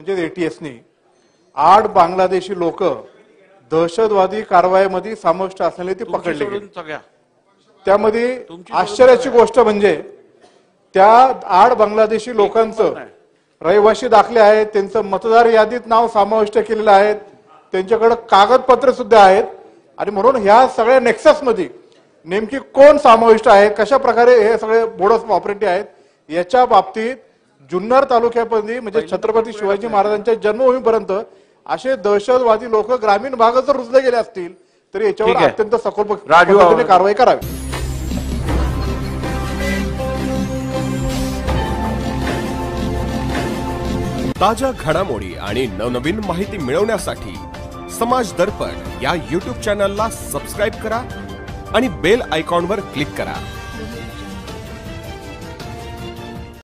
म्हणजे एटीएसनी 8 बांगलादेशी लोक दहशतवादी कारवाईमध्ये समाविष्ट असलेले ते पकडले गेले। त्यामध्ये आश्चर्याची गोष्ट म्हणजे त्या 8 बांगलादेशी लोकांचं रहिवासी दाखले आहेत, त्यांचं मतदार यादीत नाव समाविष्ट केलेलं आहे, त्यांच्याकडे कागदपत्र सुद्धा आहेत। आणि म्हणून ह्या सगळ्या नेक्सस मध्ये नेमकी कोण समाविष्ट आहे, कशा प्रकारे हे सगळे बोडस ऑपरेटिव्ह आहेत, याच्या बाबतीत जुन्नर तालुक्यामध्ये म्हणजे छत्रपती शिवाजी महाराजांच्या जन्मभूमीपर्यंत असे दहशतवादी लोक ग्रामीण भागात जर रुजले गेले असतील तर याच्यावर अत्यंत सखोल पद्धतीने कारवाई करावी। ताज्या घडामोडी आणि नवनवीन माहिती मिळवण्यासाठी समाज दर्पण या YouTube चॅनलला सबस्क्राइब करा आणि बेल आयकॉनवर क्लिक करा।